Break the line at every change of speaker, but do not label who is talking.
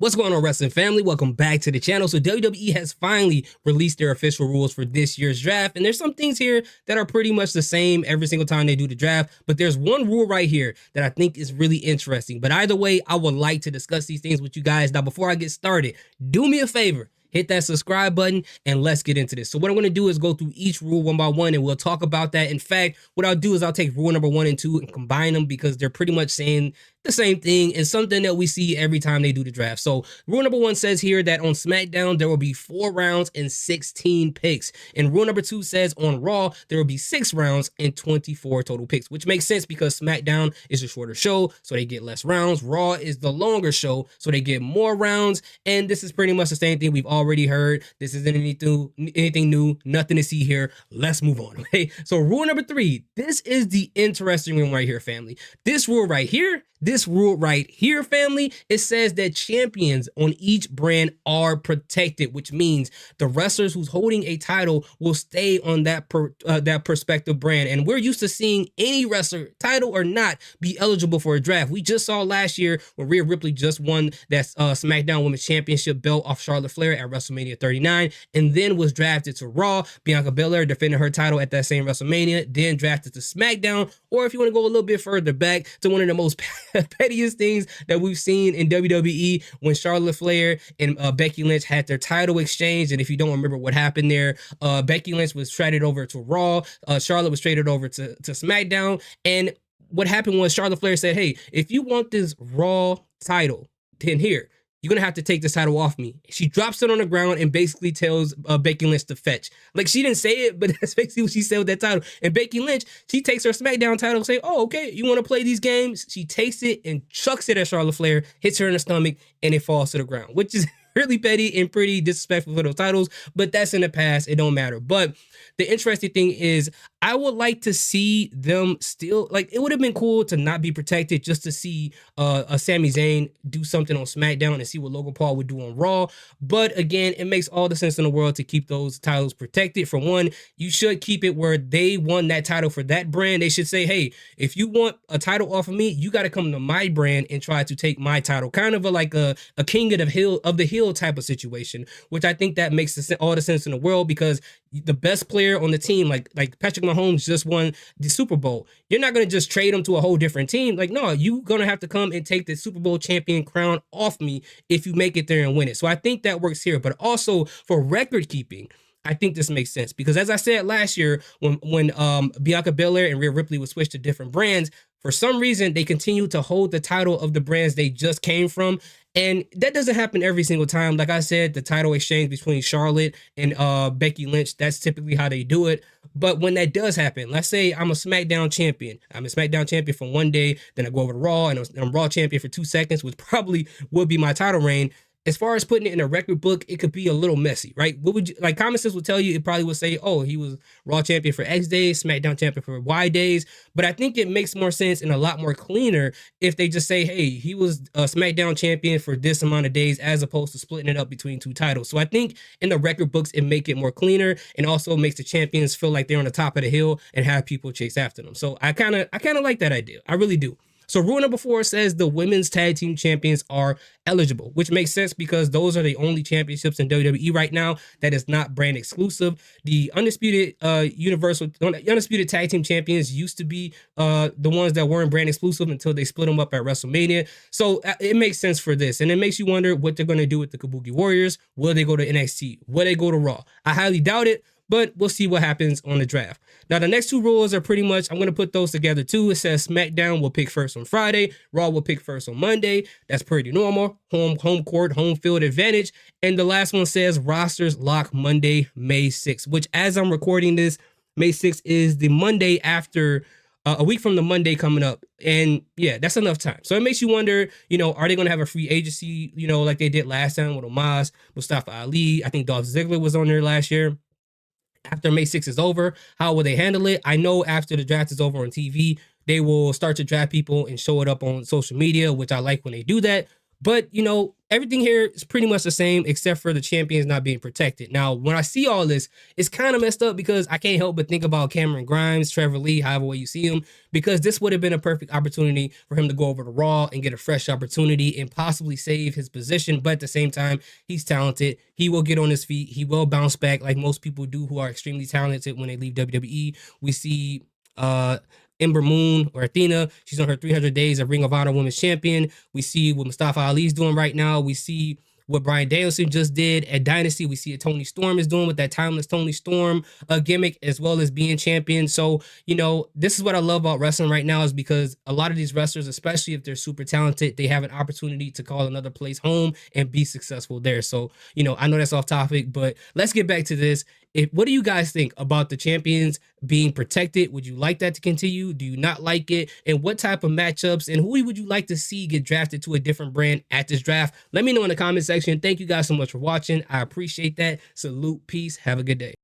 What's going on, wrestling family? Welcome back to the channel. So WWE has finally released their official rules for this year's draft, and there's some things here that are pretty much the same every single time they do the draft, but there's one rule right here that I think is really interesting. But either way, I would like to discuss these things with you guys. Now, before I get started, do me a favor. Hit that subscribe button and let's get into this. So what I'm going to do is go through each rule one by one and we'll talk about that. In fact, what I'll do is I'll take rule number 1 and 2 and combine them because they're pretty much saying the same thing and something that we see every time they do the draft. So rule number 1 says here that on SmackDown, there will be 4 rounds and 16 picks. And rule number 2 says on Raw, there will be 6 rounds and 24 total picks, which makes sense because SmackDown is a shorter show, so they get less rounds. Raw is the longer show, so they get more rounds. And this is pretty much the same thing we've already heard. This isn't anything new, nothing to see here. Let's move on, okay? So rule number 3, this is the interesting one right here, family. This rule right here, family, it says that champions on each brand are protected, which means the wrestlers who's holding a title will stay on that prospective brand. And we're used to seeing any wrestler, title or not, be eligible for a draft. We just saw last year when Rhea Ripley just won that SmackDown Women's Championship belt off Charlotte Flair at WrestleMania 39, and then was drafted to Raw. Bianca Belair defended her title at that same WrestleMania, then drafted to SmackDown. Or if you want to go a little bit further back to one of the most pettiest things that we've seen in WWE, when Charlotte Flair and Becky Lynch had their title exchange. And if you don't remember what happened there, Becky Lynch was traded over to Raw. Charlotte was traded over to SmackDown. And what happened was Charlotte Flair said, hey, if you want this Raw title, then here, you're going to have to take this title off me. She drops it on the ground and basically tells Becky Lynch to fetch. Like, she didn't say it, but that's basically what she said with that title. And Becky Lynch, she takes her SmackDown title and say, oh, okay, you want to play these games? She takes it and chucks it at Charlotte Flair, hits her in the stomach, and it falls to the ground, which is really petty and pretty disrespectful for those titles, but that's in the past. It don't matter. But the interesting thing is, I would like to see them still, like, it would have been cool to not be protected, just to see a Sami Zayn do something on SmackDown and see what Logan Paul would do on Raw. But again, it makes all the sense in the world to keep those titles protected. For one, you should keep it where they won that title for that brand. They should say, hey, if you want a title off of me, you got to come to my brand and try to take my title. Kind of like a king of the hill type of situation, which I think that makes all the sense in the world, because the best player on the team, like Patrick Mahomes just won the Super Bowl. You're not going to just trade him to a whole different team. Like, no, you're going to have to come and take the Super Bowl champion crown off me if you make it there and win it. So I think that works here. But also for record keeping, I think this makes sense, because as I said last year, when Bianca Belair and Rhea Ripley would switch to different brands, for some reason, they continue to hold the title of the brands they just came from. And that doesn't happen every single time. Like I said, the title exchange between Charlotte and Becky Lynch, that's typically how they do it. But when that does happen, let's say I'm a SmackDown champion. I'm a SmackDown champion for one day, then I go over to Raw and I'm Raw champion for 2 seconds, which probably would be my title reign. As far as putting it in a record book, it could be a little messy, right? What would you, like, common sense would tell you, it probably would say, oh, he was Raw champion for X days, SmackDown champion for Y days. But I think it makes more sense and a lot more cleaner if they just say, hey, he was a SmackDown champion for this amount of days, as opposed to splitting it up between 2 titles. So I think in the record books, it make it more cleaner, and also makes the champions feel like they're on the top of the hill and have people chase after them. So I kind of like that idea. I really do. So rule number 4 says the women's tag team champions are eligible, which makes sense because those are the only championships in WWE right now that is not brand exclusive. The undisputed undisputed tag team champions used to be the ones that weren't brand exclusive until they split them up at WrestleMania. So it makes sense for this, and it makes you wonder what they're going to do with the Kabuki Warriors. Will they go to NXT? Will they go to Raw? I highly doubt it, but we'll see what happens on the draft. Now, the next 2 rules are pretty much, I'm going to put those together too. It says SmackDown will pick first on Friday. Raw will pick first on Monday. That's pretty normal. Home court, home field advantage. And the last one says rosters lock Monday, May 6th, which, as I'm recording this, May 6th is the Monday after, a week from the Monday coming up. And yeah, that's enough time. So it makes you wonder, are they going to have a free agency, like they did last time with Omos, Mustafa Ali? I think Dolph Ziggler was on there last year. After May 6th is over, how will they handle it? I know after the draft is over on TV, they will start to draft people and show it up on social media, which I like when they do that. But, you know, everything here is pretty much the same except for the champions not being protected. Now, when I see all this, it's kind of messed up because I can't help but think about Cameron Grimes, Trevor Lee, however way you see him, because this would have been a perfect opportunity for him to go over to Raw and get a fresh opportunity and possibly save his position. But at the same time, he's talented. He will get on his feet. He will bounce back like most people do who are extremely talented when they leave WWE. We see Ember Moon or Athena. She's on her 300 days of Ring of Honor Women's Champion. We see what Mustafa Ali's doing right now. We see what Bryan Danielson just did at Dynasty. We see what Tony Storm is doing with that timeless Tony Storm gimmick, as well as being champion. So, you know, this is what I love about wrestling right now, is because a lot of these wrestlers, especially if they're super talented, they have an opportunity to call another place home and be successful there. So, you know, I know that's off topic, but let's get back to this. What do you guys think about the champions being protected? Would you like that to continue? Do you not like it? And what type of matchups and who would you like to see get drafted to a different brand at this draft? Let me know in the comment section. Thank you guys so much for watching. I appreciate that. Salute, peace, have a good day.